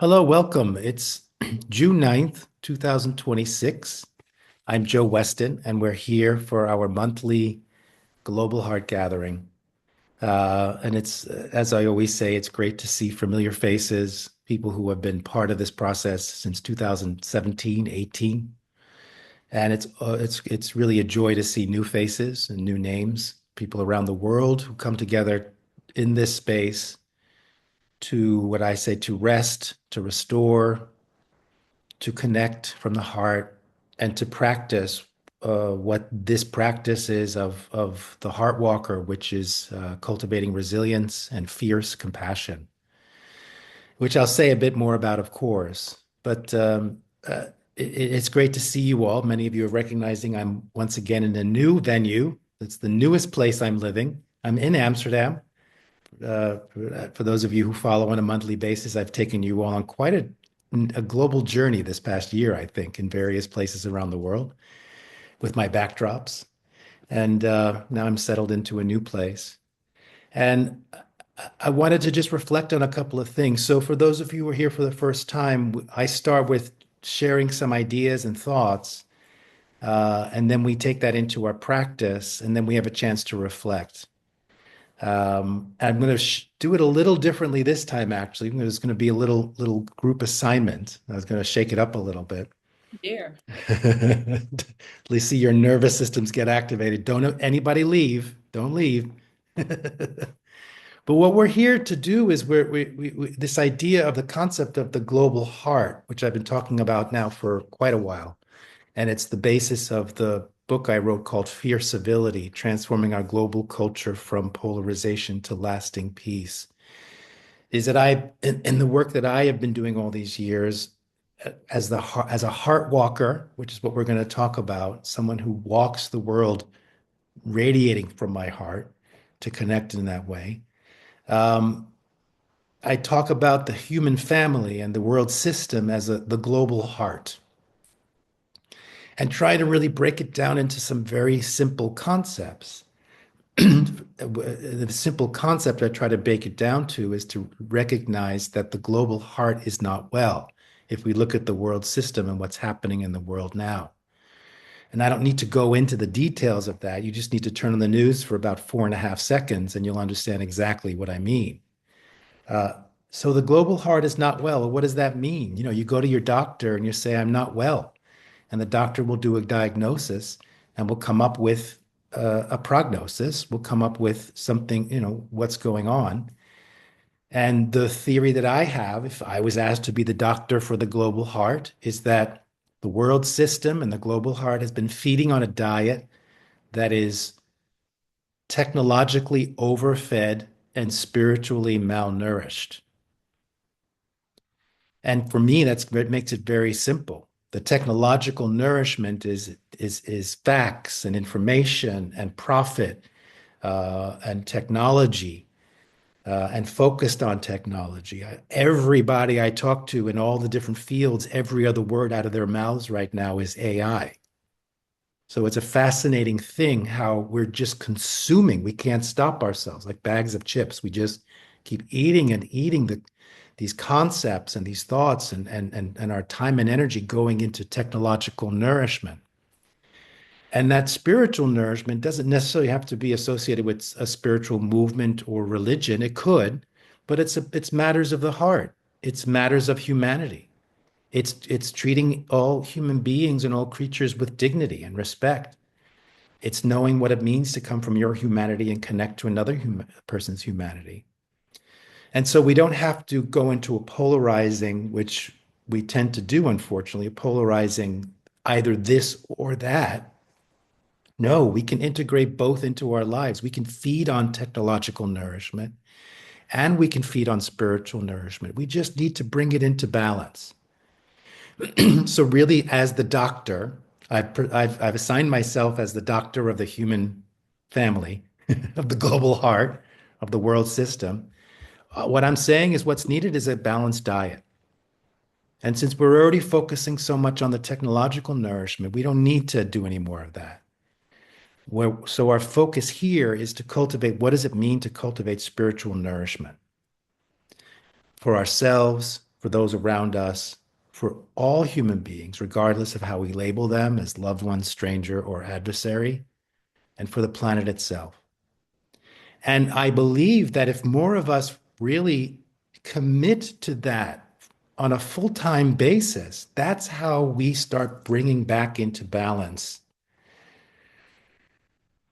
Hello, welcome. It's June 9th, 2026. I'm Joe Weston, and we're here for our monthly Global Heart Gathering. And as I always say, it's great to see familiar faces, people who have been part of this process since 2017, 18. And it's really a joy to see new faces and new names, people around the world who come together in this space to what I say to rest, to restore, to connect from the heart and to practice what this practice is of the heart walker, which is cultivating resilience and fierce compassion, which I'll say a bit more about, of course. But it's great to see you all. Many of you are recognizing I'm once again in a new venue. It's the newest place I'm living. I'm in Amsterdam. For those of you who follow on a monthly basis, I've taken you all on quite a global journey this past year, I think, in various places around the world with my backdrops. And now I'm settled into a new place. And I wanted to just reflect on a couple of things. So, for those of you who are here for the first time, I start with sharing some ideas and thoughts, and then we take that into our practice, and then we have a chance to reflect. I'm going to do it a little differently this time, actually. There's going to be a little group assignment. I was going to shake it up a little bit. Dear. At least see your nervous systems get activated. Don't anybody leave. Don't leave. But what we're here to do is this idea of the concept of the global heart, which I've been talking about now for quite a while. And it's the basis of the book I wrote called Fierce Civility, Transforming Our Global Culture from Polarization to Lasting Peace. Is that in the work that I have been doing all these years, as a heart walker, which is what we're going to talk about, someone who walks the world radiating from my heart to connect in that way. Um, I talk about the human family and the world system as the global heart and try to really break it down into some very simple concepts. The simple concept I try to break it down to is to recognize that the global heart is not well if we look at the world system and what's happening in the world now. And I don't need to go into the details of that. You just need to turn on the news for about 4.5 seconds and you'll understand exactly what I mean. Uh, so the global heart is not well. What does that mean? You go to your doctor and you say, I'm not well. And the doctor will do a diagnosis and will come up with a prognosis, will come up with something, what's going on. And the theory that I have, if I was asked to be the doctor for the global heart, is that the world system and the global heart has been feeding on a diet that is technologically overfed and spiritually malnourished. And for me, that's what makes it very simple. The technological nourishment is facts and information and profit and technology and focused on technology. Everybody I talk to in all the different fields, every other word out of their mouths right now is AI. So it's a fascinating thing how we're just consuming. We can't stop ourselves like bags of chips. We just keep eating and eating these concepts and these thoughts and our time and energy going into technological nourishment. And that spiritual nourishment doesn't necessarily have to be associated with a spiritual movement or religion. It could, but it's matters of the heart. It's matters of humanity. It's treating all human beings and all creatures with dignity and respect. It's knowing what it means to come from your humanity and connect to another person's humanity. And so we don't have to go into a polarizing, which we tend to do, unfortunately, a polarizing either this or that. No, we can integrate both into our lives. We can feed on technological nourishment and we can feed on spiritual nourishment. We just need to bring it into balance. So, really, as the doctor, I've assigned myself as the doctor of the human family, of the global heart, of the world system. What I'm saying is what's needed is a balanced diet. And since we're already focusing so much on the technological nourishment, we don't need to do any more of that. So our focus here is to cultivate what does it mean to cultivate spiritual nourishment for ourselves, for those around us, for all human beings, regardless of how we label them as loved one, stranger, or adversary, and for the planet itself. And I believe that if more of us really commit to that on a full-time basis, that's how we start bringing back into balance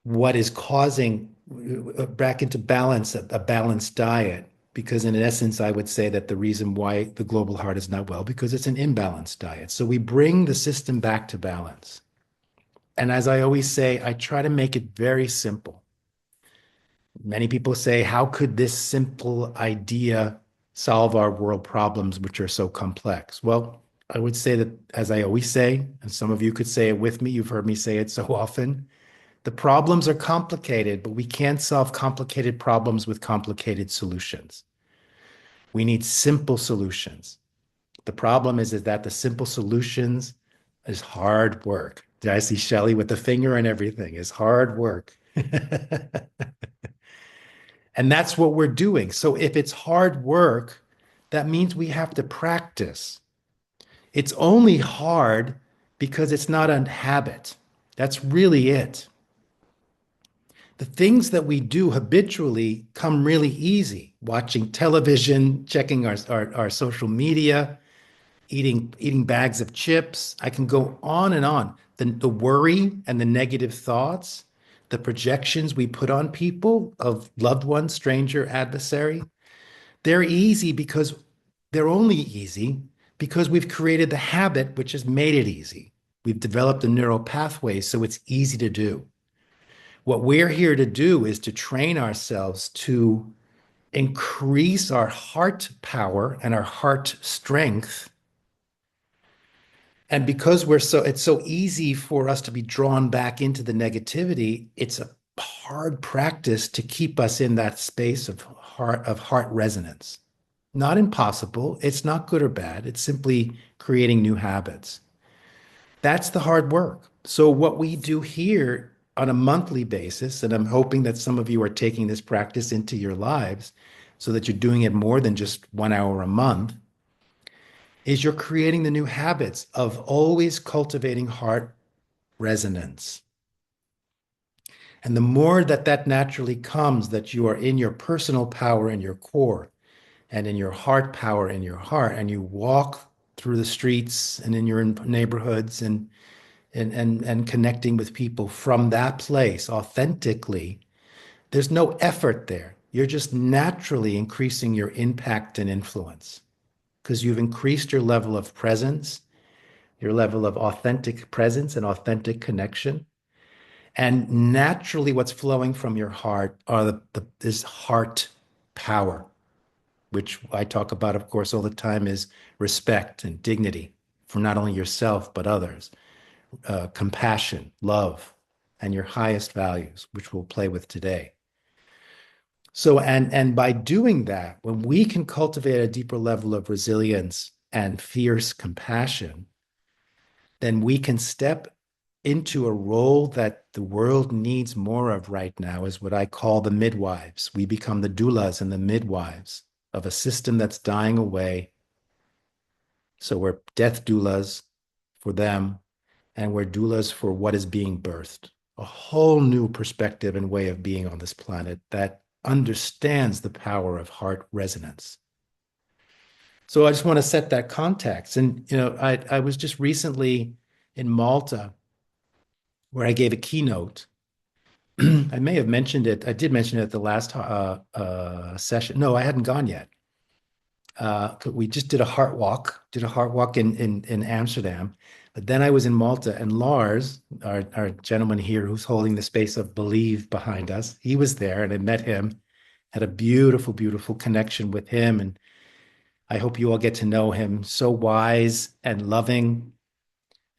what is causing back into balance a balanced diet. Because in essence, I would say that the reason why the global heart is not well, because it's an imbalanced diet. So we bring the system back to balance. And as I always say, I try to make it very simple. Many people say, how could this simple idea solve our world problems, which are so complex? Well, I would say that, as I always say, and some of you could say it with me, you've heard me say it so often, the problems are complicated, but we can't solve complicated problems with complicated solutions. We need simple solutions. The problem is that the simple solutions is hard work. Did I see Shelley with the finger and everything? Is hard work. And that's what we're doing. So if it's hard work, that means we have to practice. It's only hard because it's not a habit. That's really it. The things that we do habitually come really easy. Watching television, checking our social media, eating bags of chips. I can go on and on. The worry and the negative thoughts, the projections we put on people of loved one, stranger, adversary, they're easy because they're only easy because we've created the habit which has made it easy. We've developed a neural pathway, so it's easy to do. What we're here to do is to train ourselves to increase our heart power and our heart strength. And because it's so easy for us to be drawn back into the negativity, it's a hard practice to keep us in that space of heart resonance. Not impossible. It's not good or bad. It's simply creating new habits. That's the hard work. So what we do here on a monthly basis, and I'm hoping that some of you are taking this practice into your lives so that you're doing it more than just 1 hour a month, is you're creating the new habits of always cultivating heart resonance. And the more that naturally comes, that you are in your personal power in your core and in your heart power in your heart, and you walk through the streets and in your neighborhoods and connecting with people from that place authentically, there's no effort there. You're just naturally increasing your impact and influence because you've increased your level of presence, your level of authentic presence and authentic connection. And naturally, what's flowing from your heart are this heart power, which I talk about, of course, all the time, is respect and dignity for not only yourself, but others, compassion, love, and your highest values, which we'll play with today. So, and by doing that, when we can cultivate a deeper level of resilience and fierce compassion, then we can step into a role that the world needs more of right now, is what I call the midwives. We become the doulas and the midwives of a system that's dying away. So we're death doulas for them, and we're doulas for what is being birthed. A whole new perspective and way of being on this planet that understands the power of heart resonance. So I just want to set that context. And, I was just recently in Malta where I gave a keynote. I may have mentioned it. I did mention it at the last session. No, I hadn't gone yet. We just did a heart walk in Amsterdam. But then I was in Malta, and Lars, our gentleman here who's holding the space of Believe behind us, he was there, and I met him, had a beautiful, beautiful connection with him. And I hope you all get to know him. So wise and loving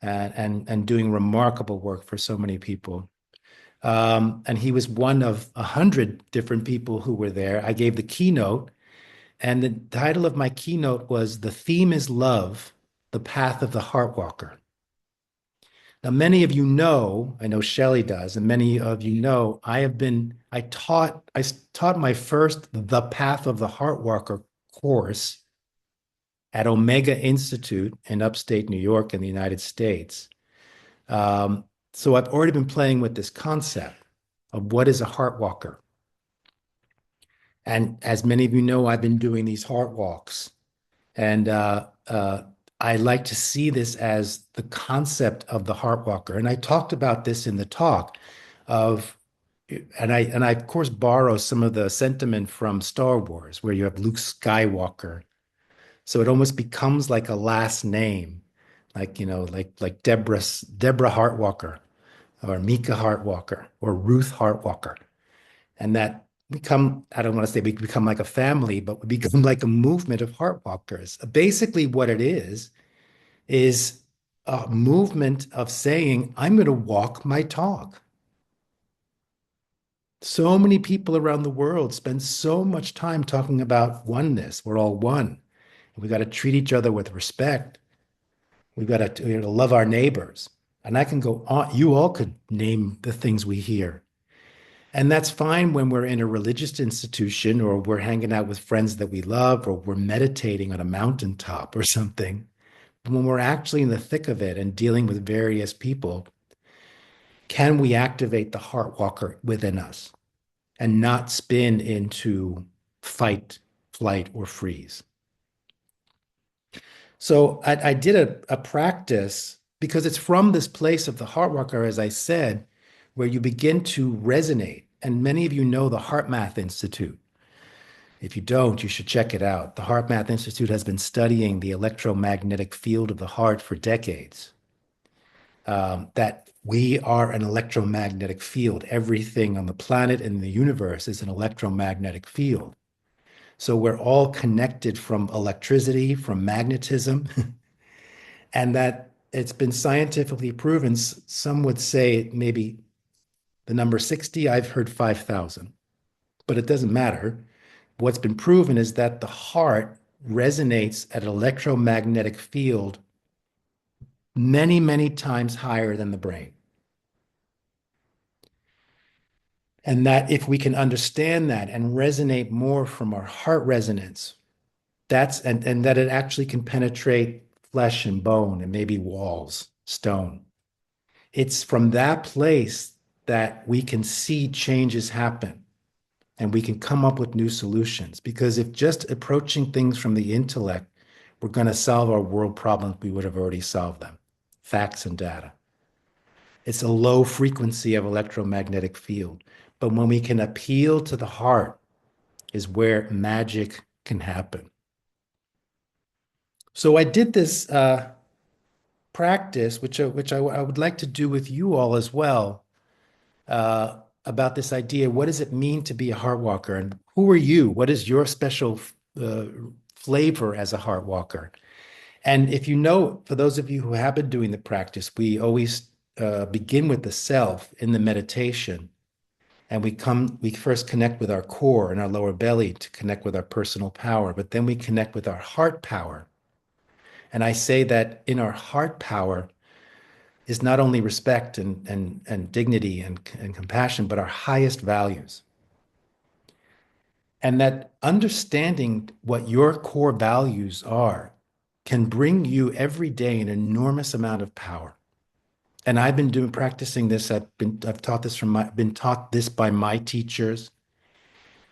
and doing remarkable work for so many people. And he was one of 100 different people who were there. I gave the keynote, and the title of my keynote was "The Theme is Love, the Path of the Heart Walker." Now, many of you know, I know Shelley does, and many of you know, I taught my first The Path of the Heart Walker course at Omega Institute in upstate New York in the United States. So I've already been playing with this concept of what is a heart walker. And as many of you know, I've been doing these heart walks. And I like to see this as the concept of the heart walker. And I talked about this in the talk of, and I of course borrow some of the sentiment from Star Wars, where you have Luke Skywalker. So it almost becomes like a last name, like, like Deborah Hartwalker, or Mika Hartwalker, or Ruth Hartwalker. And that I don't want to say we become like a family, but we become like a movement of heart walkers. Basically, what it is a movement of saying, I'm going to walk my talk. So many people around the world spend so much time talking about oneness. We're all one. We got to treat each other with respect. We've got to love our neighbors. And I can go on. You all could name the things we hear. And that's fine when we're in a religious institution, or we're hanging out with friends that we love, or we're meditating on a mountaintop or something. But when we're actually in the thick of it and dealing with various people, can we activate the heart walker within us and not spin into fight, flight, or freeze? So I did a practice, because it's from this place of the heart walker, as I said, where you begin to resonate. And many of you know the HeartMath Institute. If you don't, you should check it out. The HeartMath Institute has been studying the electromagnetic field of the heart for decades. That we are an electromagnetic field. Everything on the planet and the universe is an electromagnetic field. So we're all connected from electricity, from magnetism, and that it's been scientifically proven. Some would say maybe the number 60, I've heard 5,000, but it doesn't matter. What's been proven is that the heart resonates at an electromagnetic field many, many times higher than the brain. And that if we can understand that and resonate more from our heart resonance, and that it actually can penetrate flesh and bone and maybe walls, stone. It's from that place that we can see changes happen and we can come up with new solutions. Because if just approaching things from the intellect, we're going to solve our world problems, we would have already solved them. Facts and data. It's a low frequency of electromagnetic field. But when we can appeal to the heart is where magic can happen. So I did this practice, which I would like to do with you all as well, about this idea. What does it mean to be a heart walker? And who are you? What is your special flavor as a heart walker? And if you know, for those of you who have been doing the practice, we always begin with the self in the meditation. And we first connect with our core and our lower belly to connect with our personal power, but then we connect with our heart power. And I say that in our heart power is not only respect and dignity and compassion, but our highest values. And that understanding what your core values are can bring you every day an enormous amount of power. And I've been practicing this. I've taught this been taught this by my teachers,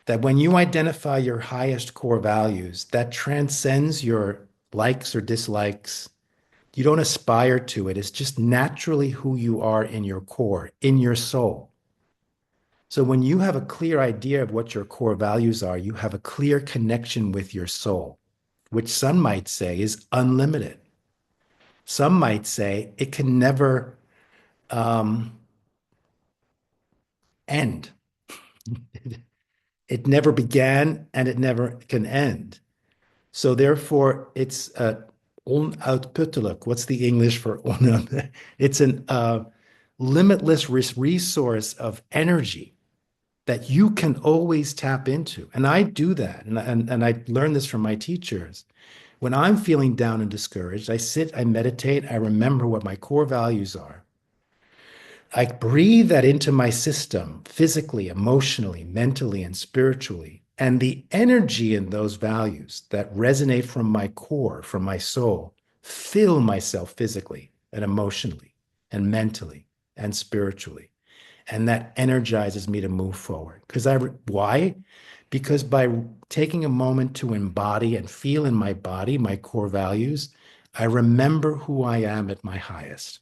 that when you identify your highest core values, that transcends your likes or dislikes. You don't aspire to it. It's just naturally who you are in your core, in your soul. So when you have a clear idea of what your core values are, you have a clear connection with your soul, which some might say is unlimited. Some might say it can never end. It never began and it never can end. So therefore, it's �활𝗶𝗰𝗁𝗁. What's the English for �활𝗶𝗁𝗁? It's a limitless resource of energy that you can always tap into. And I do that. And I learned this from my teachers. When I'm feeling down and discouraged, I sit, I meditate, I remember what my core values are. I breathe that into my system physically, emotionally, mentally, and spiritually. And the energy in those values that resonate from my core, from my soul, fill myself physically and emotionally and mentally and spiritually. And that energizes me to move forward. Why? Because by taking a moment to embody and feel in my body my core values, I remember who I am at my highest.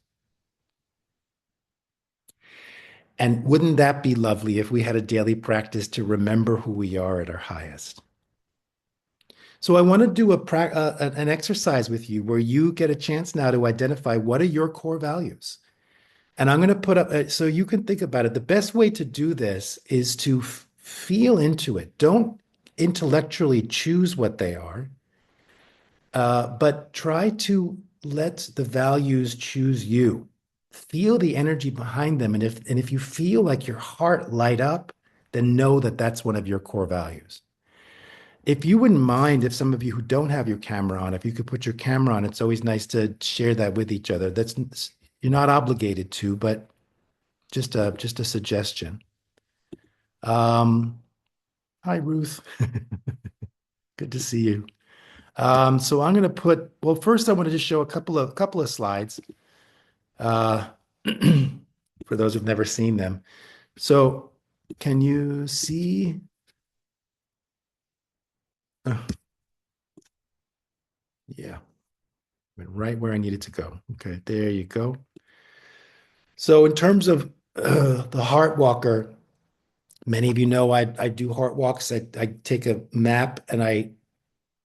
And wouldn't that be lovely if we had a daily practice to remember who we are at our highest? So I want to do an exercise with you where you get a chance now to identify what are your core values. And I'm going to put up, so you can think about it. The best way to do this is to feel into it. Don't intellectually choose what they are, but try to let the values choose you. Feel the energy behind them. And if you feel like your heart light up, then know that that's one of your core values. If you wouldn't mind, if some of you who don't have your camera on, if you could put your camera on, it's always nice to share that with each other. You're not obligated to, but just a suggestion. Hi, Ruth. Good to see you. So I'm going to well, first I want to just show a couple of slides for those who've never seen them. So can you see? Yeah, went right where I needed to go. Okay, there you go. So in terms of the heart walker, many of you know I do heart walks. I take a map and I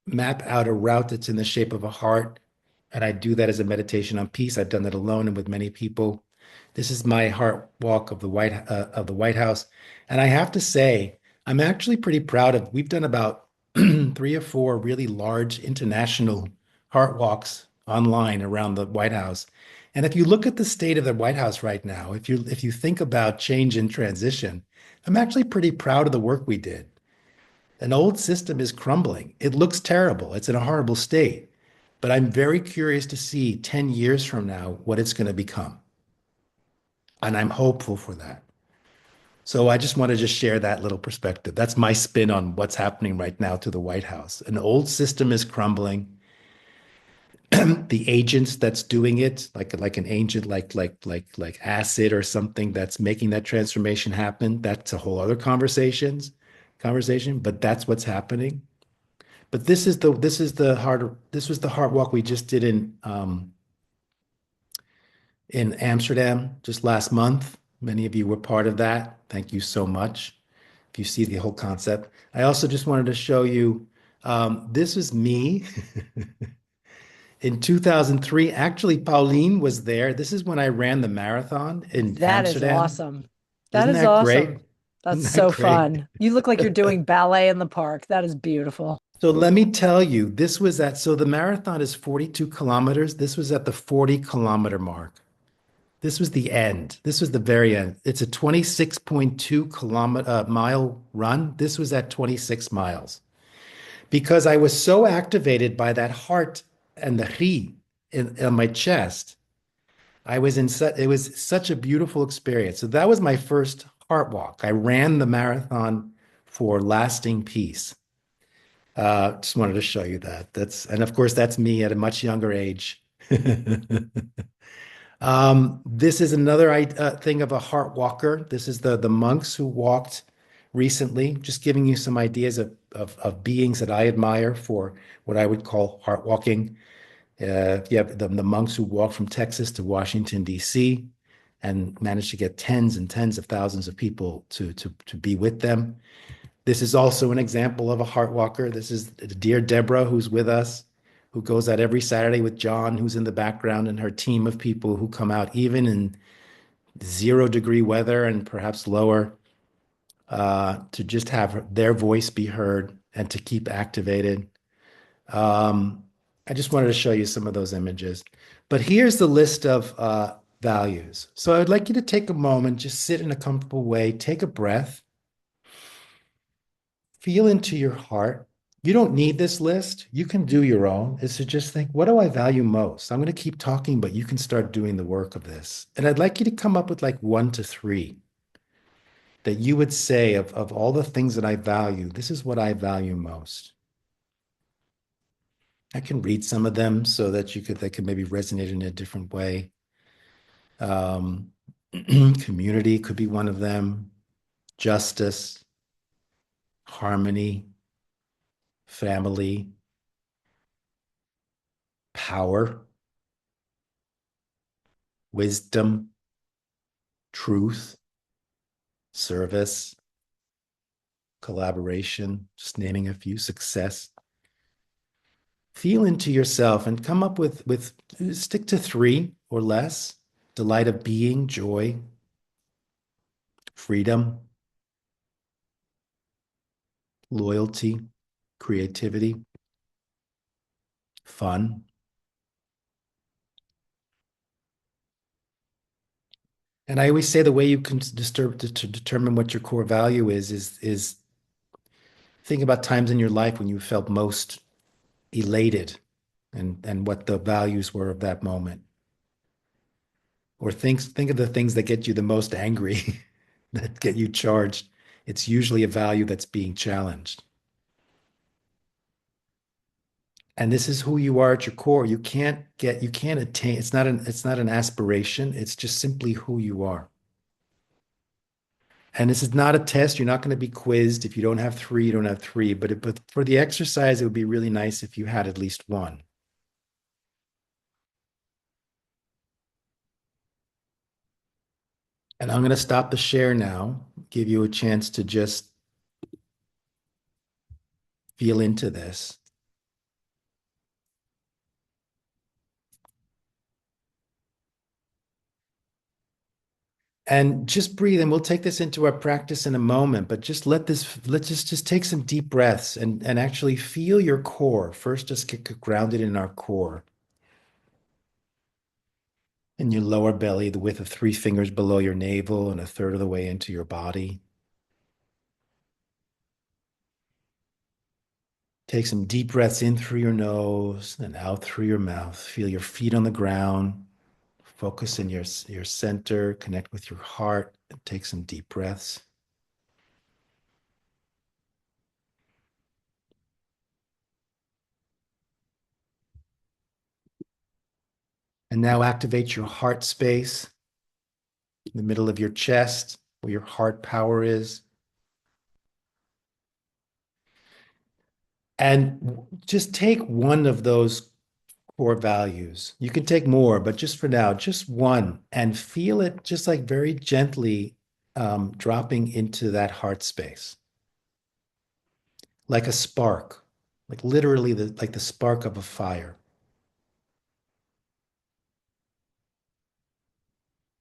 map out a route that's in the shape of a heart. And I do that as a meditation on peace. I've done that alone and with many people. This is my heart walk of the White House. And I have to say, I'm actually pretty proud of, we've done about 3 or 4 really large international heart walks online around the White House. And if you look at the state of the White House right now, if you think about change and transition, I'm actually pretty proud of the work we did. An old system is crumbling. It looks terrible. It's in a horrible state. But I'm very curious to see 10 years from now what it's going to become. And I'm hopeful for that. So I just want to just share that little perspective. That's my spin on what's happening right now to the White House. An old system is crumbling. The agents that's doing it, like an agent like acid or something that's making that transformation happen, that's a whole other conversation, but that's what's happening. But this was the heart walk we just did in Amsterdam just last month. Many of you were part of that. Thank you so much. If you see the whole concept. I also just wanted to show you, this is me in 2003. Actually, Pauline was there. This is when I ran the marathon in That is Amsterdam. awesome. That Isn't is that great? awesome. That's Isn't that so great? fun. You look like you're doing ballet in the park. That is beautiful. So let me tell you, so the marathon is 42 kilometers. This was at the 40-kilometer mark. This was the end. This was the very end. It's a 26.2 mile run. This was at 26 miles because I was so activated by that heart and the 𝗁 in my chest. It was such a beautiful experience. So that was my first heart walk. I ran the marathon for lasting peace. Just wanted to show you that. And of course, that's me at a much younger age. This is another thing of a heart walker. This is the monks who walked recently, just giving you some ideas of beings that I admire for what I would call heart walking. You have the monks who walked from Texas to Washington, D.C., and managed to get tens and tens of thousands of people to be with them. This is also an example of a heart walker. This is dear Deborah, who's with us, who goes out every Saturday with John, who's in the background, and her team of people who come out even in 0-degree weather and perhaps lower, to just have their voice be heard and to keep activated. I just wanted to show you some of those images. But here's the list of values. So I'd like you to take a moment, just sit in a comfortable way, take a breath, feel into your heart. You don't need this list. You can do your own. Is to just think, what do I value most? I'm going to keep talking, but you can start doing the work of this. And I'd like you to come up with like 1 to 3. that you would say of all the things that I value, this is what I value most. I can read some of them so that they could maybe resonate in a different way. Um, community could be one of them. Justice, harmony, family, power, wisdom, truth, service, collaboration, just naming a few, success. Feel into yourself and come up with stick to 3 or less. Delight of being, joy, freedom, loyalty, creativity, fun. And I always say the way you can to determine what your core value is think about times in your life when you felt most elated and what the values were of that moment. Or think of the things that get you the most angry, that get you charged. It's usually a value that's being challenged. And this is who you are at your core. You can't attain, it's not an aspiration. It's just simply who you are. And this is not a test. You're not going to be quizzed. If you don't have 3, you don't have 3. But for the exercise, it would be really nice if you had at least 1. And I'm going to stop the share now, give you a chance to just feel into this. And just breathe, and we'll take this into our practice in a moment, but let's just take some deep breaths and actually feel your core. First, just get grounded in our core. In your lower belly, the width of 3 fingers below your navel and a third of the way into your body. Take some deep breaths in through your nose and out through your mouth. Feel your feet on the ground. Focus in your center, connect with your heart, and take some deep breaths. And now activate your heart space in the middle of your chest, where your heart power is. And just take one of those core values. You can take more, but just for now, just one, and feel it just like very gently dropping into that heart space. Like a spark, like literally like the spark of a fire.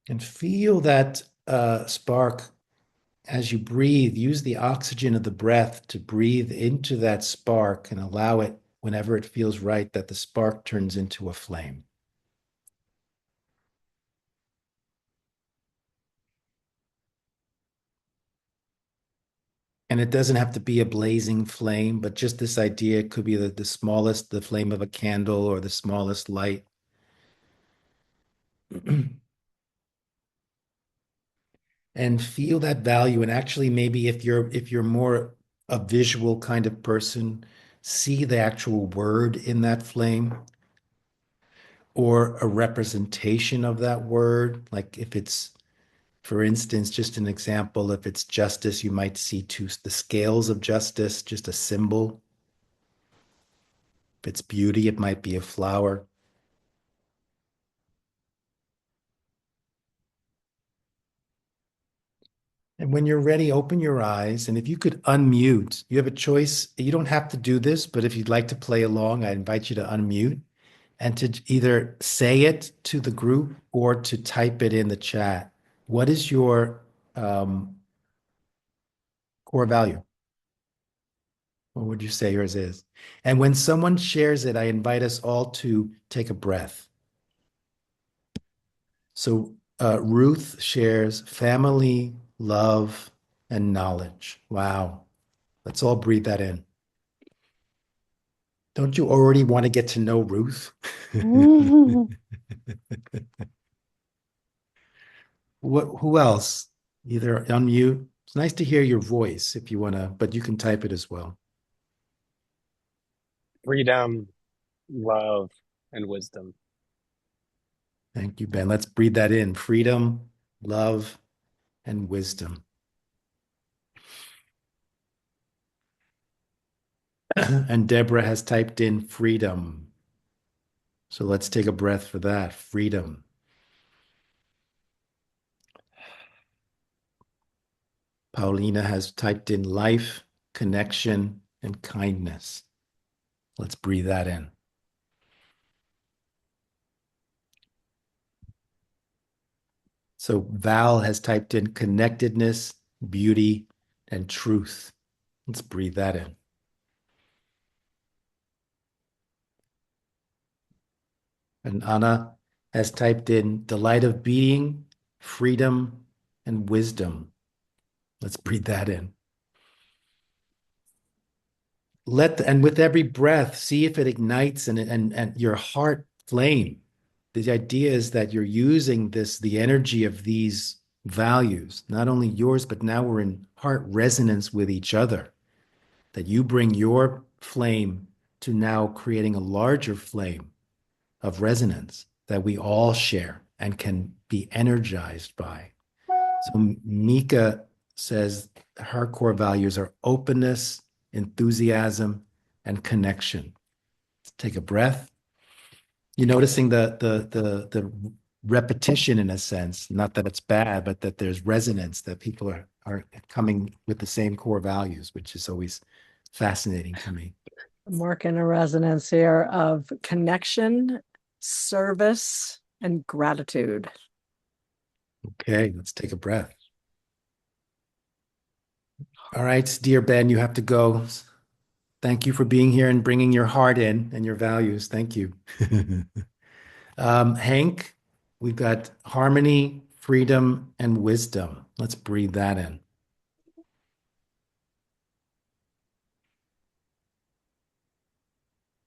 And feel that spark as you breathe. Use the oxygen of the breath to breathe into that spark and allow it, whenever it feels right, that the spark turns into a flame. And it doesn't have to be a blazing flame, but just this idea, it could be the smallest, the flame of a candle or the smallest light. And feel that value. And actually, maybe if you're more a visual kind of person, see the actual word in that flame or a representation of that word. Like if it's, for instance, just an example, if it's justice, you might see the scales of justice, just a symbol. If it's beauty, it might be a flower. And when you're ready, open your eyes. And if you could unmute, you have a choice. You don't have to do this, but if you'd like to play along, I invite you to unmute and to either say it to the group or to type it in the chat. What is your core value? What would you say yours is? And when someone shares it, I invite us all to take a breath. So Ruth shares family, love, and knowledge. Wow. Let's all breathe that in. Don't you already want to get to know Ruth? Who else? Either unmute, It's nice to hear your voice if you want to, but you can type it as well. Freedom, love, and wisdom. Thank you, Ben. Let's breathe that in. Freedom, love, and wisdom. And Deborah has typed in freedom. So let's take a breath for that. Freedom. Paulina has typed in life, connection, and kindness. Let's breathe that in. So Val has typed in connectedness, beauty, and truth. Let's breathe that in. And Anna has typed in delight of being, freedom, and wisdom. Let's breathe that in. And with every breath, see if it ignites and your heart flame. The idea is that you're using the energy of these values, not only yours, but now we're in heart resonance with each other. That you bring your flame to now creating a larger flame of resonance that we all share and can be energized by. So Mika says her core values are openness, enthusiasm, and connection. Let's take a breath. You're noticing the repetition in a sense, not that it's bad, but that there's resonance, that people are coming with the same core values, which is always fascinating to me. I'm working a resonance here of connection, service, and gratitude. Okay, let's take a breath. All right, dear Ben, you have to go. Thank you for being here and bringing your heart in and your values. Thank you. Hank, we've got harmony, freedom, and wisdom. Let's breathe that in.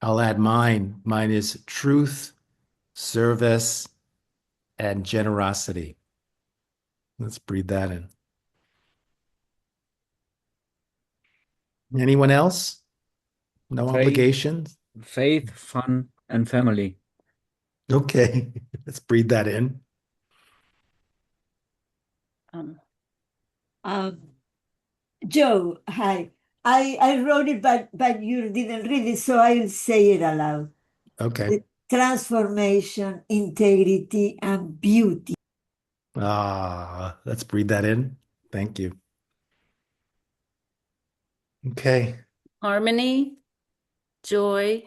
I'll add mine. Mine is truth, service, and generosity. Let's breathe that in. Anyone else? No obligations? Faith, fun, and family. Okay, let's breathe that in. Joe, hi. I wrote it, but you didn't read it, so I'll say it aloud. Okay. Transformation, integrity, and beauty. Let's breathe that in. Thank you. Okay. Harmony, joy,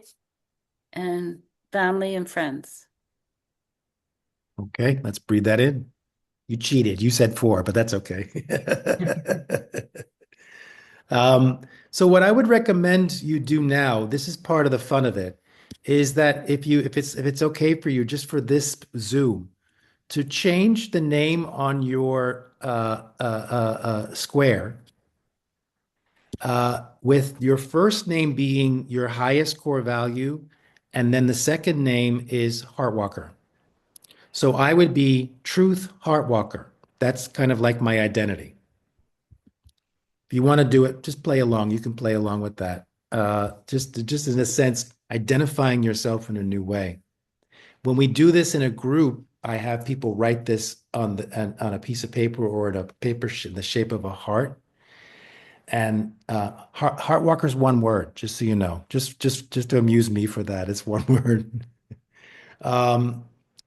and family and friends. Okay, let's breathe that in. You cheated. You said 4, but that's okay. So what I would recommend you do now, this is part of the fun of it, is that if it's okay for you, just for this Zoom, to change the name on your square, with your first name being your highest core value, and then the second name is Heartwalker. So I would be Truth Heartwalker. That's kind of like my identity. If you want to do it, just play along. You can play along with that. Just in a sense, identifying yourself in a new way. When we do this in a group, I have people write this on a piece of paper or in a paper in the shape of a heart. And Heartwalker is one word, just so you know. Just to amuse me for that, it's one word.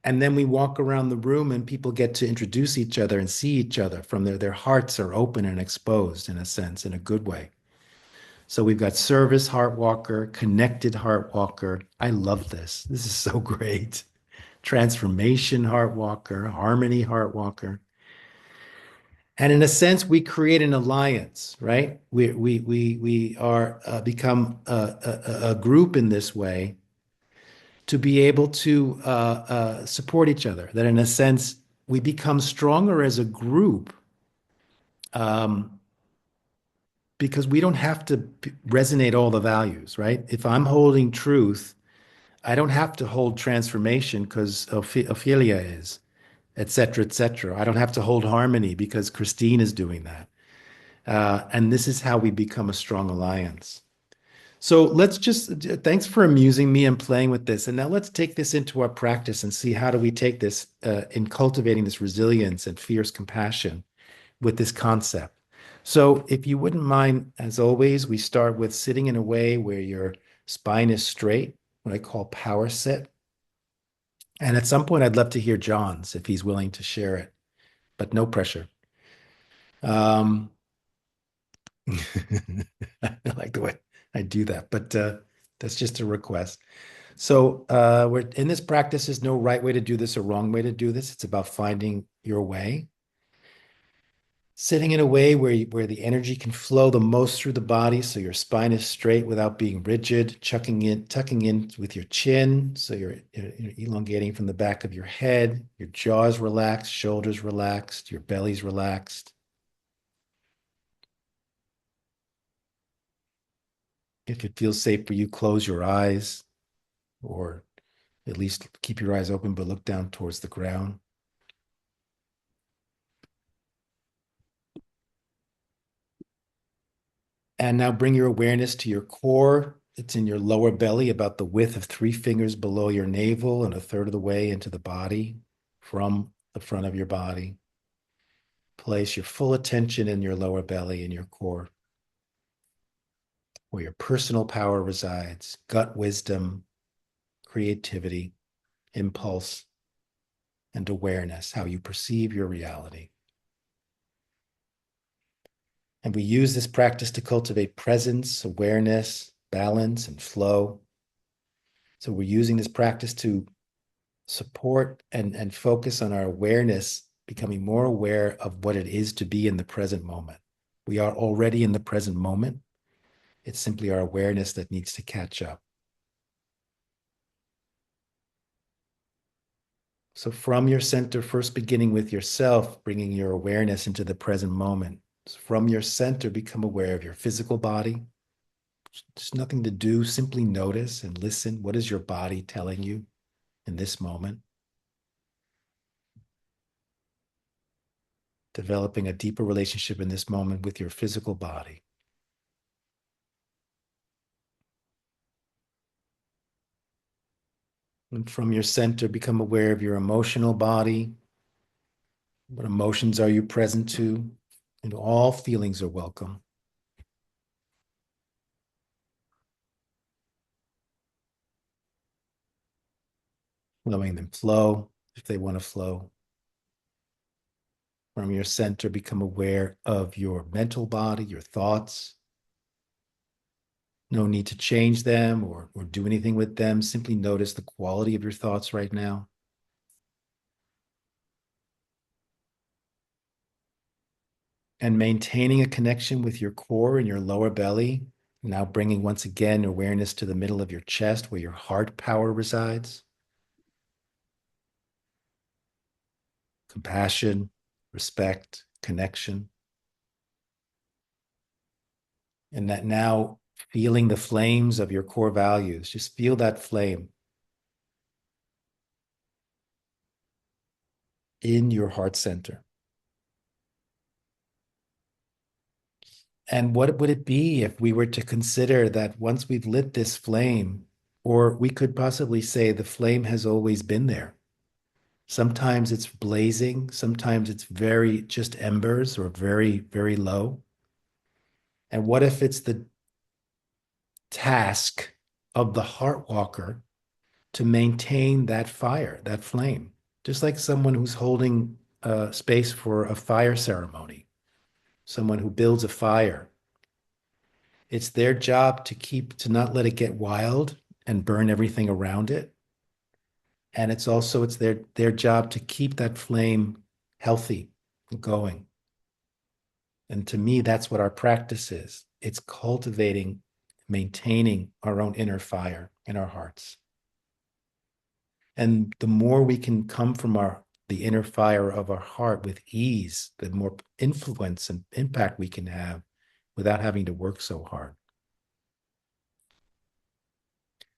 And then we walk around the room and people get to introduce each other and see each other from their hearts are open and exposed in a sense, in a good way. So we've got service Heartwalker, connected Heartwalker. I love this. This is so great. Transformation Heartwalker, harmony Heartwalker. And in a sense, we create an alliance, right? We are become a group in this way to be able to support each other. That in a sense, we become stronger as a group because we don't have to resonate all the values, right? If I'm holding truth, I don't have to hold transformation because 𝗴𝗶𝗰𝗄 is, et cetera, et cetera. I don't have to hold harmony because Christine is doing that. And this is how we become a strong alliance. So thanks for amusing me and playing with this. And now let's take this into our practice and see how do we take this in cultivating this resilience and fierce compassion with this concept. So if you wouldn't mind, as always, we start with sitting in a way where your spine is straight, what I call power sit. And at some point, I'd love to hear John's if he's willing to share it, but no pressure. I like the way I do that, but that's just a request. So we're in this practice. There's no right way to do this or wrong way to do this. It's about finding your way. Sitting in a way where the energy can flow the most through the body, so your spine is straight without being rigid, tucking in with your chin, so you're elongating from the back of your head, your jaws relaxed, shoulders relaxed, your belly's relaxed. If it feels safe for you, close your eyes, or at least keep your eyes open, but look down towards the ground. And now bring your awareness to your core. It's in your lower belly, about the width of 3 fingers below your navel and 1/3 of the way into the body from the front of your body. Place your full attention in your lower belly, in your core, where your personal power resides, gut wisdom, creativity, impulse, and awareness, how you perceive your reality. And we use this practice to cultivate presence, awareness, balance, and flow. So we're using this practice to support and focus on our awareness, becoming more aware of what it is to be in the present moment. We are already in the present moment. It's simply our awareness that needs to catch up. So from your center, first beginning with yourself, bringing your awareness into the present moment. From your center, become aware of your physical body. There's nothing to do, simply notice and listen. What is your body telling you in this moment? Developing a deeper relationship in this moment with your physical body. And from your center, become aware of your emotional body. What emotions are you present to? And all feelings are welcome. Letting them flow if they want to flow. From your center, become aware of your mental body, your thoughts. No need to change them or do anything with them. Simply notice the quality of your thoughts right now. And maintaining a connection with your core and your lower belly. Now bringing once again awareness to the middle of your chest where your heart power resides. Compassion, respect, connection. And that now feeling the flames of your core values. Just feel that flame in your heart center. And what would it be if we were to consider that once we've lit this flame, or we could possibly say the flame has always been there. Sometimes it's blazing, sometimes it's very just embers or very, very low. And what if it's the task of the heart walker to maintain that fire, that flame, just like someone who's holding space for a fire ceremony, someone who builds a fire. It's their job to not let it get wild and burn everything around it. And it's their job to keep that flame healthy and going. And to me, that's what our practice is. It's cultivating, maintaining our own inner fire in our hearts. And the more we can come from the inner fire of our heart with ease, the more influence and impact we can have without having to work so hard.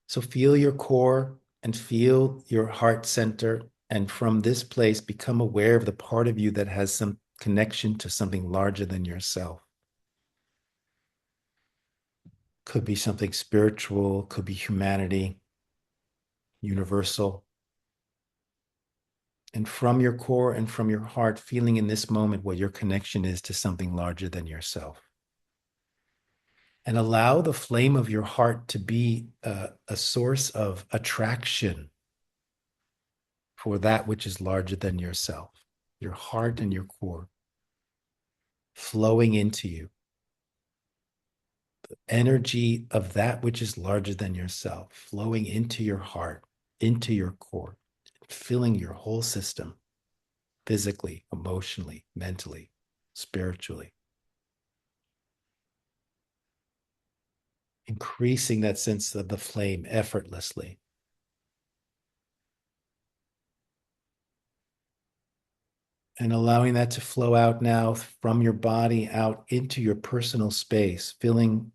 So feel your core and feel your heart center. And from this place, become aware of the part of you that has some connection to something larger than yourself. Could be something spiritual, could be humanity, universal. And from your core and from your heart, feeling in this moment what your connection is to something larger than yourself. And allow the flame of your heart to be a source of attraction for that which is larger than yourself. Your heart and your core flowing into you. The energy of that which is larger than yourself flowing into your heart, into your core, filling your whole system, physically, emotionally, mentally, spiritually. Increasing that sense of the flame effortlessly. And allowing that to flow out now from your body out into your personal space, filling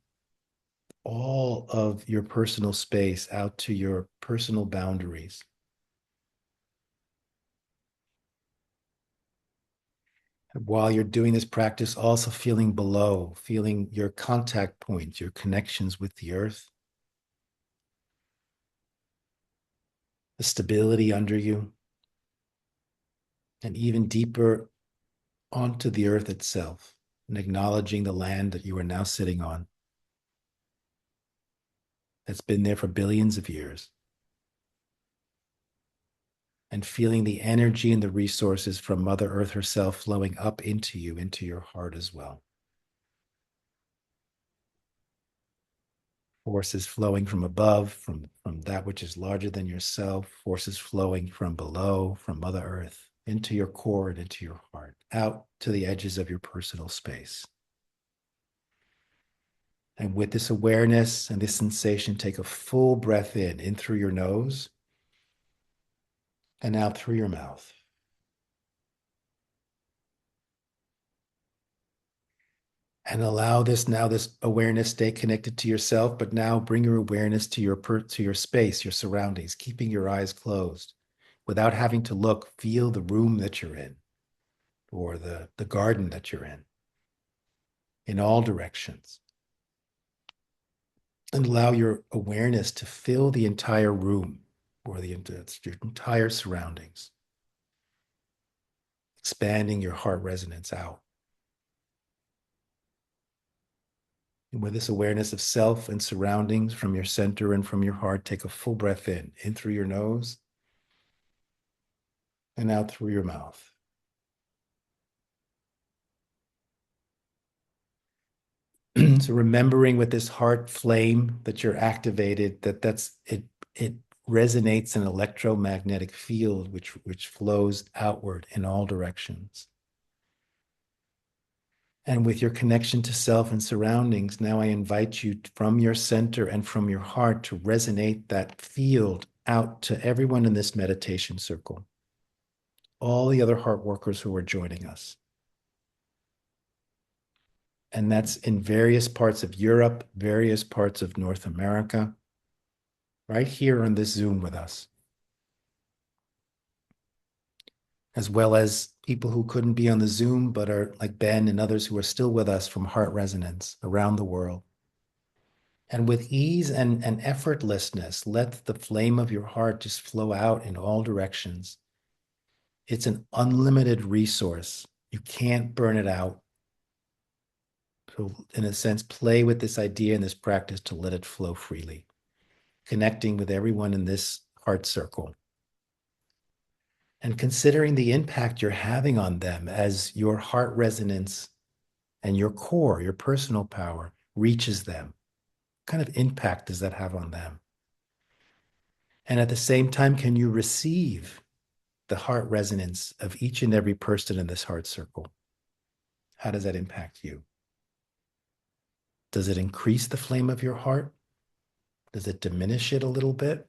all of your personal space out to your personal boundaries. While you're doing this practice, also feeling below, feeling your contact points, your connections with the earth, the stability under you, and even deeper onto the earth itself, and acknowledging the land that you are now sitting on, that's been there for billions of years. And feeling the energy and the resources from Mother Earth herself flowing up into you, into your heart as well. Forces flowing from above, from that which is larger than yourself, forces flowing from below, from Mother Earth, into your core and into your heart, out to the edges of your personal space. And with this awareness and this sensation, take a full breath in through your nose, and out through your mouth. And allow this awareness stay connected to yourself, but now bring your awareness to your space, your surroundings, keeping your eyes closed. Without having to look, feel the room that you're in, or the garden that you're in all directions. And allow your awareness to fill the entire room, or your entire surroundings, expanding your heart resonance out. And with this awareness of self and surroundings from your center and from your heart, take a full breath in through your nose and out through your mouth. So remembering with this heart flame that you're activated, it resonates an electromagnetic field which flows outward in all directions. And with your connection to self and surroundings, now I invite you from your center and from your heart to resonate that field out to everyone in this meditation circle, all the other heart workers who are joining us. And that's in various parts of Europe, various parts of North America, right here on this Zoom with us, as well as people who couldn't be on the Zoom, but are like Ben and others who are still with us from Heart Resonance around the world. And with ease and effortlessness, let the flame of your heart just flow out in all directions. It's an unlimited resource. You can't burn it out. So in a sense, play with this idea and this practice to let it flow freely, connecting with everyone in this heart circle, and considering the impact you're having on them as your heart resonance and your core, your personal power, reaches them. What kind of impact does that have on them? And at the same time, can you receive the heart resonance of each and every person in this heart circle? How does that impact you? Does it increase the flame of your heart? Does it diminish it a little bit?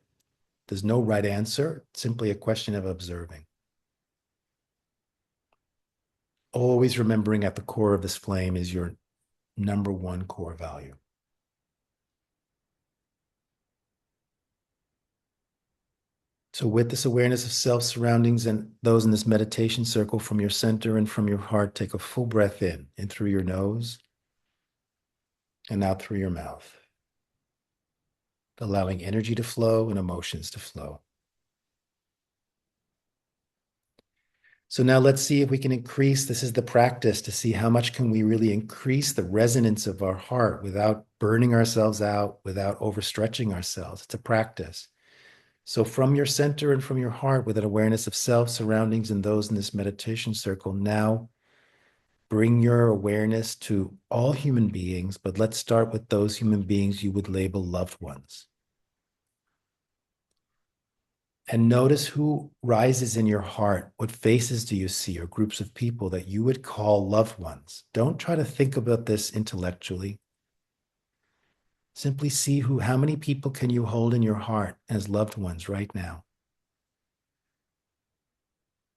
There's no right answer. It's simply a question of observing. Always remembering at the core of this flame is your number one core value. So with this awareness of self, surroundings, and those in this meditation circle, from your center and from your heart, take a full breath in through your nose and out through your mouth. allowing energy to flow and emotions to flow. So now let's see if we can increase, this is the practice to see how much can we really increase the resonance of our heart without burning ourselves out, without overstretching ourselves. It's a practice. So from your center and from your heart, with an awareness of self, surroundings, and those in this meditation circle, now bring your awareness to all human beings, but let's start with those human beings you would label loved ones. And notice who rises in your heart. What faces do you see, or groups of people that you would call loved ones? Don't try to think about this intellectually. Simply see how many people can you hold in your heart as loved ones right now?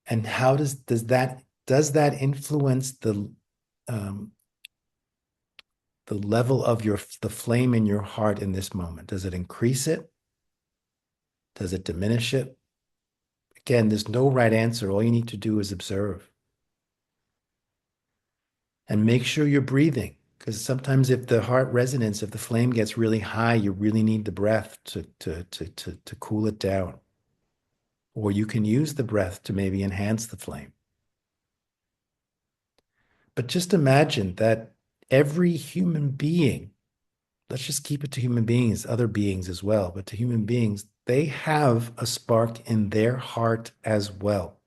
And how does that influence the level of the flame in your heart in this moment? Does it increase it? Does it diminish it? Again, there's no right answer. All you need to do is observe. And make sure you're breathing, because sometimes if the heart resonance, if the flame gets really high, you really need the breath to cool it down. Or you can use the breath to maybe enhance the flame. But just imagine that every human being, let's just keep it to human beings, other beings as well, but to human beings, they have a spark in their heart as well.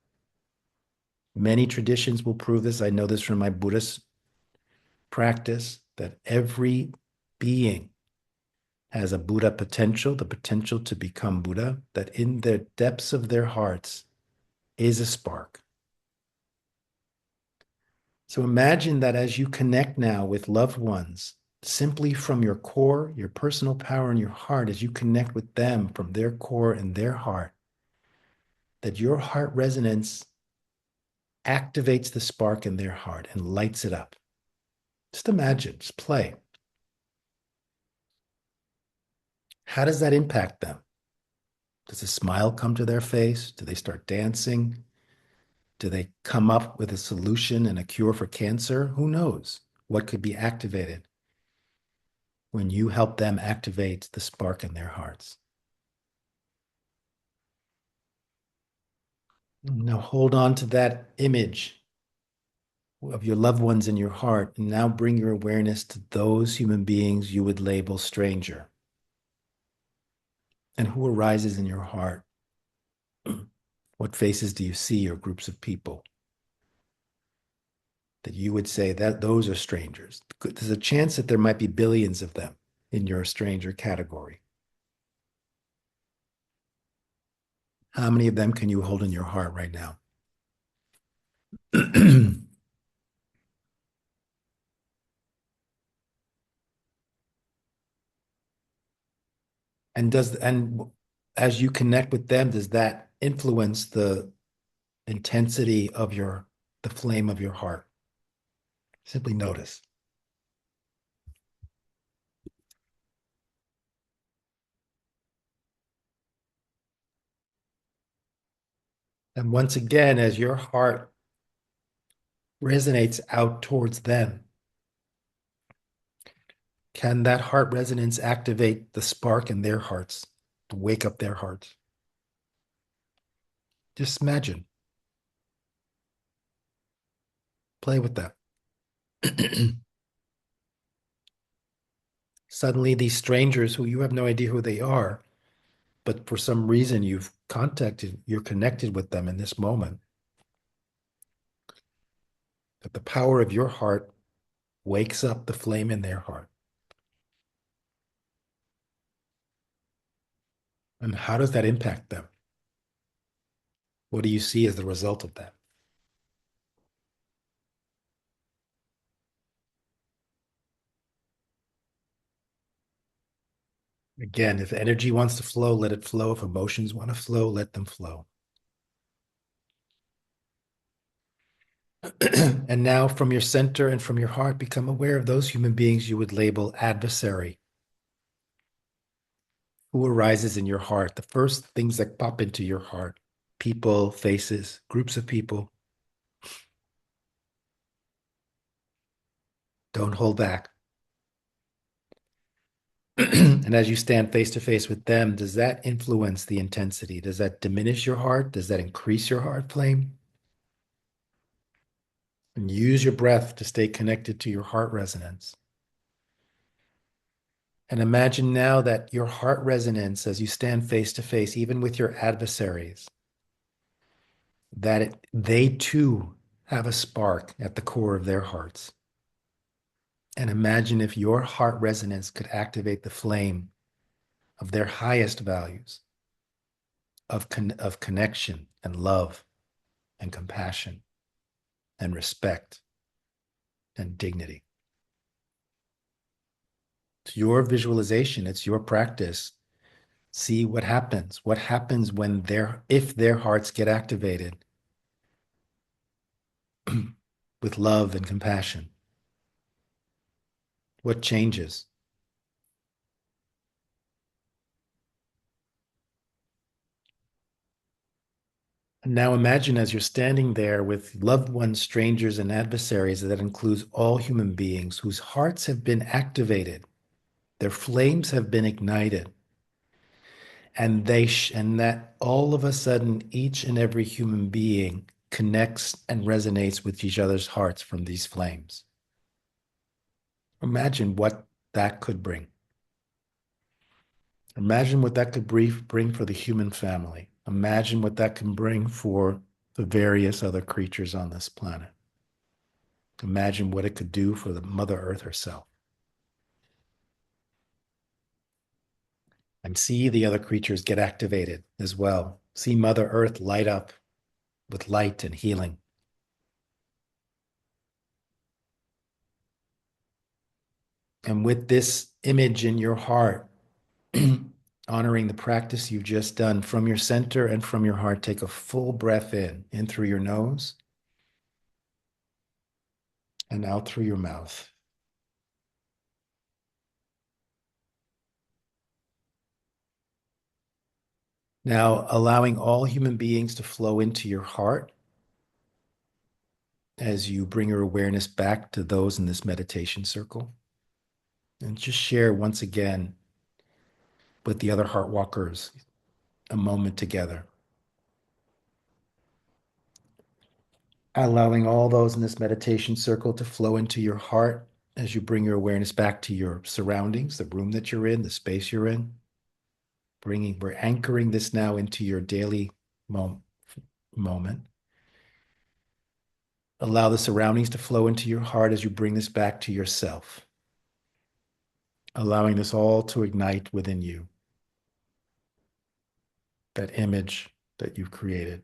Many traditions will prove this. I know this from my Buddhist practice, that every being has a Buddha potential, the potential to become Buddha, that in the depths of their hearts is a spark. So imagine that as you connect now with loved ones, simply from your core, your personal power in your heart, as you connect with them from their core and their heart, that your heart resonance activates the spark in their heart and lights it up. Just imagine, just play. How does that impact them? Does a smile come to their face? Do they start dancing? Do they come up with a solution and a cure for cancer? Who knows what could be activated when you help them activate the spark in their hearts? Now hold on to that image of your loved ones in your heart, and now bring your awareness to those human beings you would label stranger. And who arises in your heart? What faces do you see, or groups of people that you would say that those are strangers? There's a chance that there might be billions of them in your stranger category. How many of them can you hold in your heart right now? And as you connect with them, does that influence the intensity of the flame of your heart? Simply notice. And once again, as your heart resonates out towards them, can that heart resonance activate the spark in their hearts, to wake up their hearts? Just imagine. Play with that. Suddenly, these strangers who you have no idea who they are, but for some reason you're connected with them in this moment, that the power of your heart wakes up the flame in their heart. And how does that impact them? What do you see as the result of that? Again, if energy wants to flow, let it flow. If emotions want to flow, let them flow. And now from your center and from your heart, become aware of those human beings you would label adversary. Who arises in your heart? The first things that pop into your heart: people, faces, groups of people. Don't hold back. And as you stand face to face with them, does that influence the intensity? Does that diminish your heart? Does that increase your heart flame? And use your breath to stay connected to your heart resonance. And imagine now that your heart resonance, as you stand face to face, even with your adversaries, that they too have a spark at the core of their hearts. And imagine if your heart resonance could activate the flame of their highest values of connection and love and compassion and respect and dignity. It's your visualization, it's your practice. See what happens. What happens when if their hearts get activated with love and compassion? What changes? And now imagine as you're standing there with loved ones, strangers, and adversaries, that includes all human beings whose hearts have been activated, their flames have been ignited, and that all of a sudden each and every human being connects and resonates with each other's hearts from these flames. Imagine what that could bring. Imagine what that could bring for the human family. Imagine what that can bring for the various other creatures on this planet. Imagine what it could do for the Mother Earth herself. And see the other creatures get activated as well. See Mother Earth light up with light and healing. And with this image in your heart, honoring the practice you've just done from your center and from your heart, take a full breath in through your nose and out through your mouth. Now, allowing all human beings to flow into your heart as you bring your awareness back to those in this meditation circle. And just share once again with the other heart walkers a moment together. Allowing all those in this meditation circle to flow into your heart as you bring your awareness back to your surroundings, the room that you're in, the space you're in. We're anchoring this now into your daily moment. Allow the surroundings to flow into your heart as you bring this back to yourself. Allowing this all to ignite within you. That image that you've created.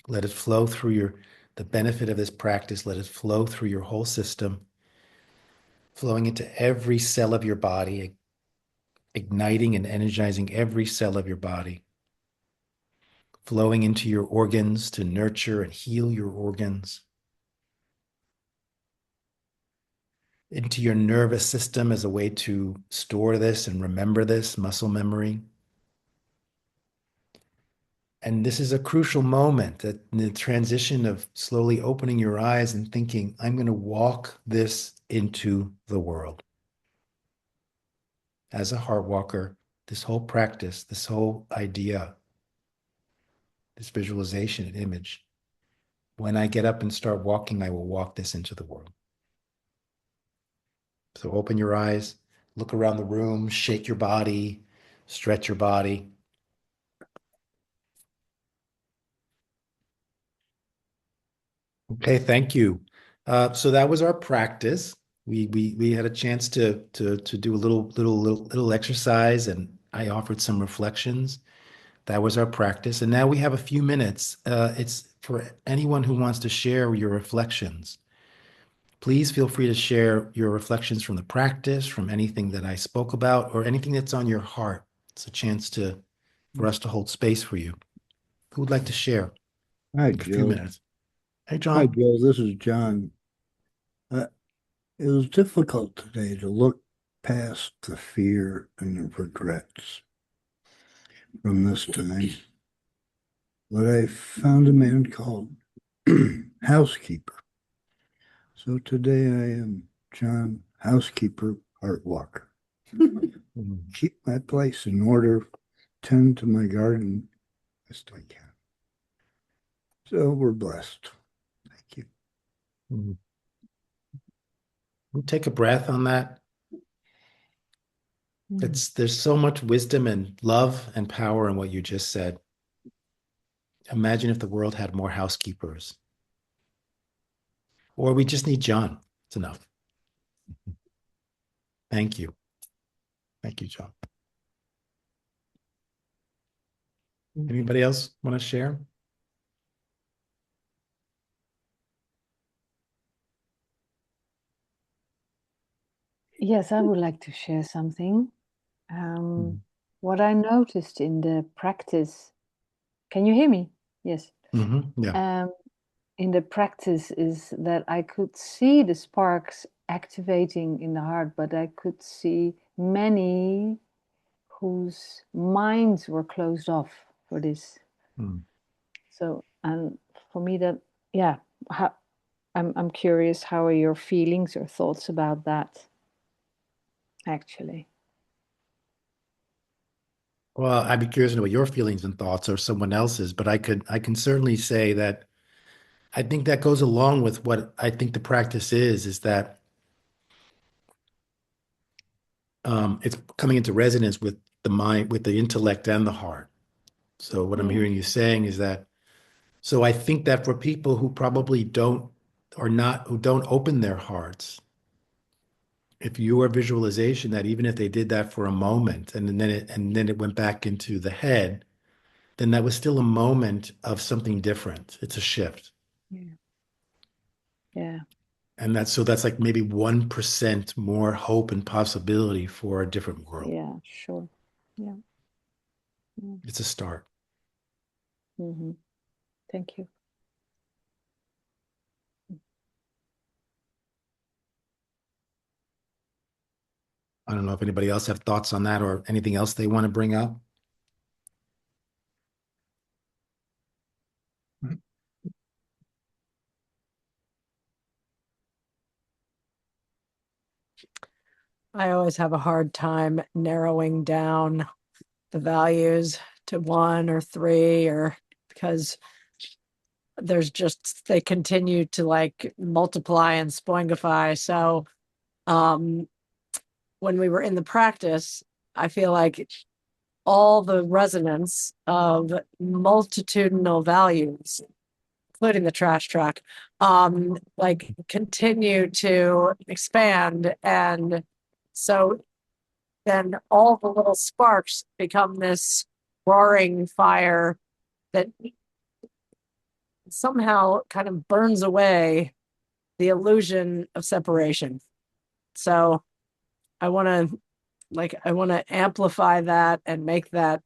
Let it flow through the benefit of this practice. Let it flow through your whole system, flowing into every cell of your body, igniting and energizing every cell of your body, flowing into your organs to nurture and heal your organs, into your nervous system as a way to store this and remember this, muscle memory. And this is a crucial moment, that in the transition of slowly opening your eyes and thinking, I'm going to walk this into the world. As a heart walker, this whole practice, this whole idea, this visualization and image, when I get up and start walking, I will walk this into the world. So open your eyes, look around the room, shake your body, stretch your body. Okay, thank you. So that was our practice. We had a chance to do a little exercise, and I offered some reflections. That was our practice, and now we have a few minutes. It's for anyone who wants to share your reflections. Please feel free to share your reflections from the practice, from anything that I spoke about, or anything that's on your heart. It's a chance for us to hold space for you. Who would like to share? Hi, A few Joe. minutes. Hey, John. Hi, Joe. This is John. It was difficult today to look past the fear and the regrets from this time. But I found a man called Housekeeper. So today I am John Housekeeper heart walker. Mhm. Keep my place in order, tend to my garden best I can. So we're blessed. Thank you. Mhm. We'll take a breath on that. There's so much wisdom and love and power in what you just said. Imagine if the world had more housekeepers. Or we just need John. It's enough. Thank you. Thank you, John. Anybody else want to share? Yes, I would like to share something. What I noticed in the practice, can you hear me? Yes. Yeah. In the practice is that I could see the sparks activating in the heart, but I could see many whose minds were closed off for this. So, and for me that, yeah, I'm curious, how are your feelings or thoughts about that, actually? Well, I'd be curious to know what your feelings and thoughts or someone else's, but I can certainly say that I think that goes along with what I think the practice is that it's coming into resonance with the mind, with the intellect and the heart. So what I'm hearing you saying is that, so I think that for people who probably don't who don't open their hearts, if your visualization that even if they did that for a moment and then it went back into the head, then that was still a moment of something different. It's a shift. Yeah. And that's like maybe 1% more hope and possibility for a different world. Yeah, sure. Yeah. It's a start. Thank you. I don't know if anybody else have thoughts on that or anything else they want to bring up. I always have a hard time narrowing down the values to 1 or 3, or because there's just, they continue to like multiply and 𝗂𝗵𝘁𝗶𝗰𝗲. So when we were in the practice, I feel like all the resonance of multitudinal values, including the trash truck, like continue to expand. And so then all the little sparks become this roaring fire that somehow kind of burns away the illusion of separation. So I want to amplify that and make the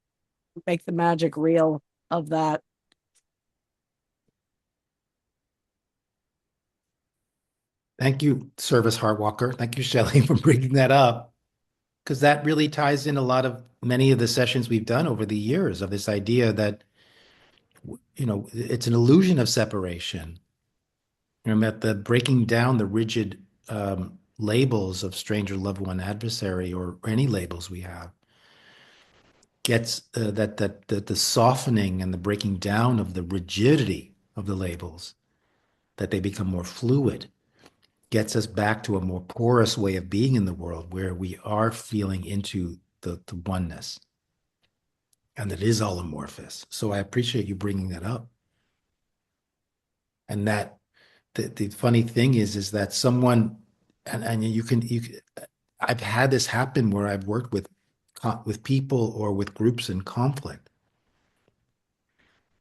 magic real of that. Thank you, Service Heartwalker. Thank you, Shelley, for bringing that up, because that really ties in a lot of many of the sessions we've done over the years of this idea that, it's an illusion of separation. That the breaking down the rigid labels of stranger, loved one, adversary, or any labels we have gets that the softening and the breaking down of the rigidity of the labels, that they become more fluid, gets us back to a more porous way of being in the world where we are feeling into the oneness and that is all amorphous. So I appreciate you bringing that up. And that the funny thing is that someone, and you can, I've had this happen where I've worked with people or with groups in conflict,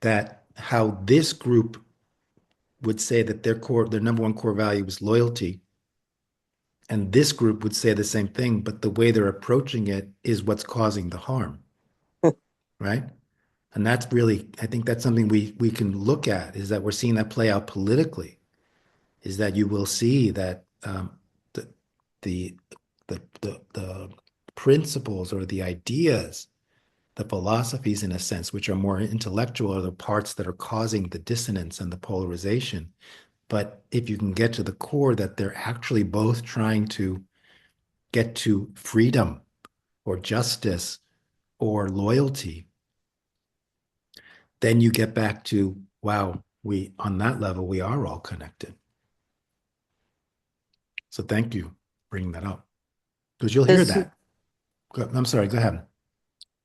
that how this group would say that their number one core value is loyalty, and this group would say the same thing, but the way they're approaching it is what's causing the harm, right? And that's really, I think that's something we can look at, is that we're seeing that play out politically, is that you will see that the principles or the ideas, the philosophies in a sense, which are more intellectual, are the parts that are causing the dissonance and the polarization. But if you can get to the core that they're actually both trying to get to freedom or justice or loyalty, then you get back to, wow, on that level, we are all connected. So thank you for bringing that up, because you'll hear that. I'm sorry, go ahead.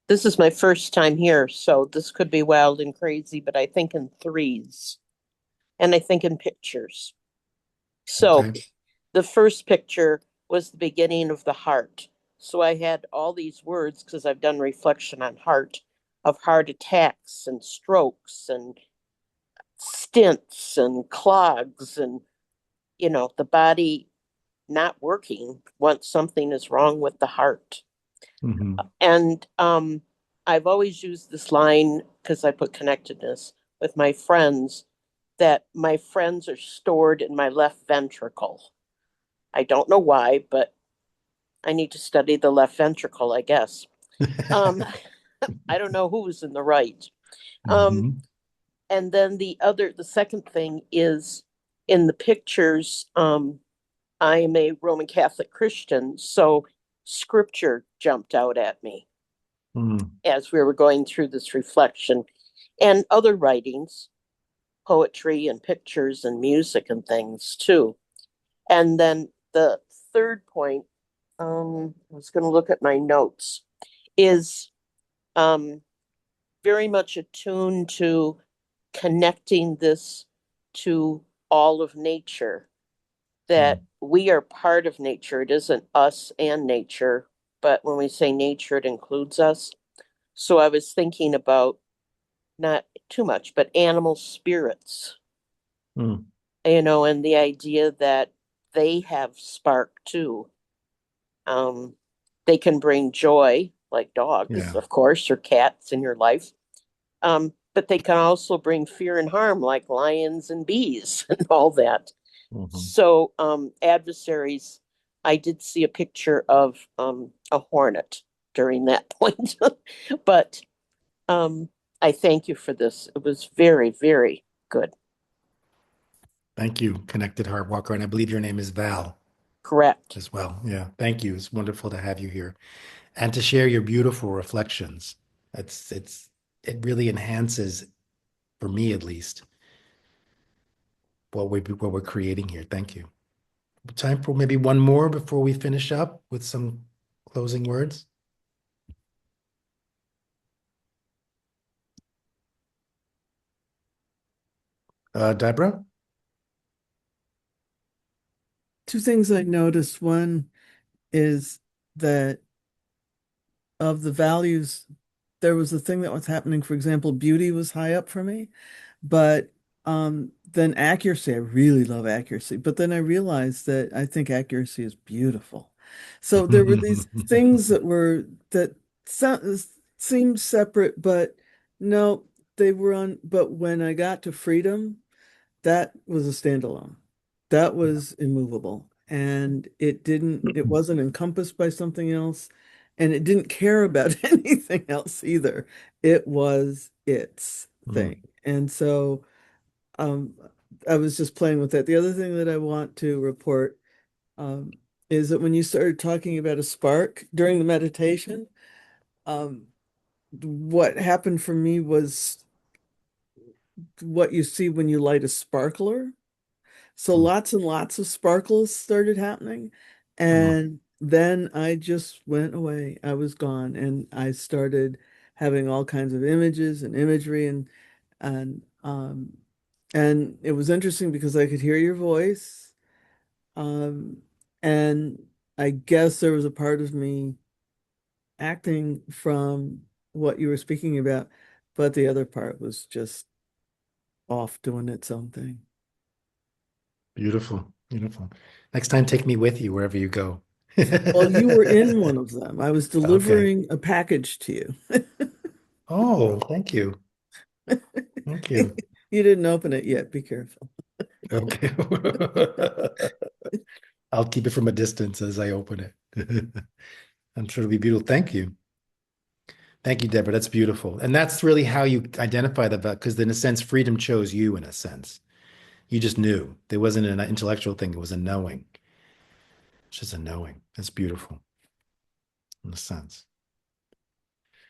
This is my first time here, so this could be wild and crazy, but I think in threes and I think in pictures. So Okay. the first picture was the beginning of the heart. So I had all these words, because I've done reflection on heart, of heart attacks and strokes and stents and clogs and, the body not working once something is wrong with the heart. Mhm. And I've always used this line, because I put connectedness with my friends, that my friends are stored in my left ventricle. I don't know why, but I need to study the left ventricle, I guess. I don't know who's in the right. Mhm. And then the second thing is, in the pictures, I am a Roman Catholic Christian, so scripture jumped out at me Mhm. as we were going through this reflection, and other writings, poetry and pictures and music and things too. And then the third point, I was going to look at my notes, is very much attuned to connecting this to all of nature, that we are part of nature. It isn't us and nature, but when we say nature, it includes us. So I was thinking about, not too much, but animal spirits, Mm. and the idea that they have spark too. They can bring joy, like dogs, Yeah. of course, or cats in your life. But they can also bring fear and harm, like lions and bees and all that. Mhm. So, adversaries, I did see a picture of a hornet during that point. But I thank you for this. It was very, very good. Thank you, Connected Heart Walker. And I believe your name is Val Correct. as well. Yeah. Thank you. It's wonderful to have you here and to share your beautiful reflections. It really enhances, for me at least, what we're creating here. Thank you. Time for maybe one more before we finish up with some closing words. Deborah? Two things I noticed. One is that of the values, there was a thing that was happening. For example, beauty was high up for me, but then accuracy, I really love accuracy. But then I realized that I think accuracy is beautiful. So there were these things that seemed separate, but no, they were on. But when I got to freedom, that was a standalone. That was immovable. And it wasn't encompassed by something else. And it didn't care about anything else either. It was its thing. And so I was just playing with that. The other thing that I want to report is that when you started talking about a spark during the meditation, what happened for me was what you see when you light a sparkler. So lots and lots of sparkles started happening. And then I just went away. I was gone. And I started having all kinds of images and imagery and and it was interesting because I could hear your voice. And I guess there was a part of me acting from what you were speaking about, but the other part was just off doing its own thing. Beautiful, beautiful. Next time, take me with you wherever you go. Well, you were in one of them. I was Okay. delivering a package to you. Oh, thank you. Thank you. You didn't open it yet. Be careful. Okay. I'll keep it from a distance as I open it. I'm sure it'll be beautiful. Thank you. Thank you, Deborah. That's beautiful. And that's really how you identify the, because in a sense, freedom chose you in a sense. You just knew. There wasn't an intellectual thing. It was a knowing. It's just a knowing. That's beautiful in a sense.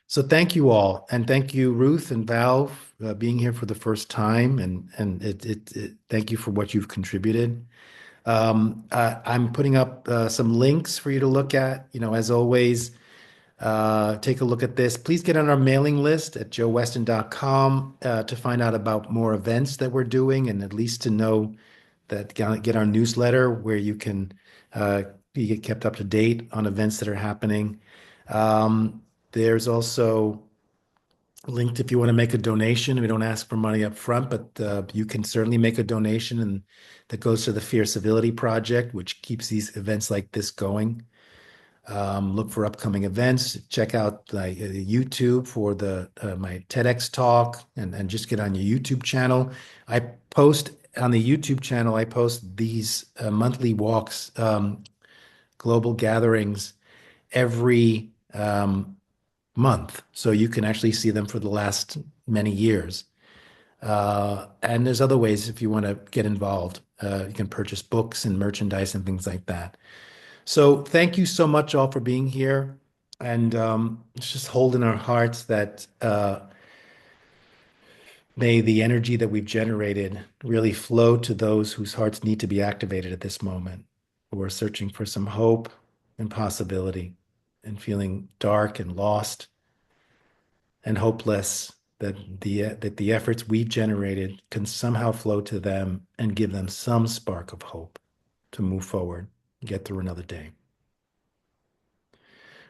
So thank you all. And thank you, Ruth and Val, being here for the first time. And thank you for what you've contributed. I'm putting up some links for you to look at. As always, take a look at this. Please get on our mailing list at 𝗀𝗏weston.com to find out about more events that we're doing, and at least to know that get our newsletter where you can get kept up to date on events that are happening. There's also linked if you want to make a donation. We don't ask for money up front, but you can certainly make a donation, and that goes to the Fear Civility Project, which keeps these events like this going. Look for upcoming events. Check out YouTube for my TEDx talk, and just get on your YouTube channel. I post on the YouTube channel, I post these monthly walks, global gatherings every month. So you can actually see them for the last many years. And there's other ways if you want to get involved. You can purchase books and merchandise and things like that. So thank you so much all for being here. And let's just hold in our hearts that may the energy that we've generated really flow to those whose hearts need to be activated at this moment, who are searching for some hope and possibility and feeling dark and lost and hopeless, that the efforts we generated can somehow flow to them and give them some spark of hope to move forward, get through another day.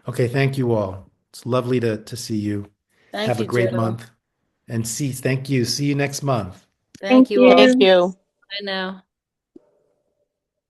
Okay, thank you all. It's lovely to see you. Thank Have you, a great Joe. month. And thank you. See you next month. Thank you all. Thank you. Bye now.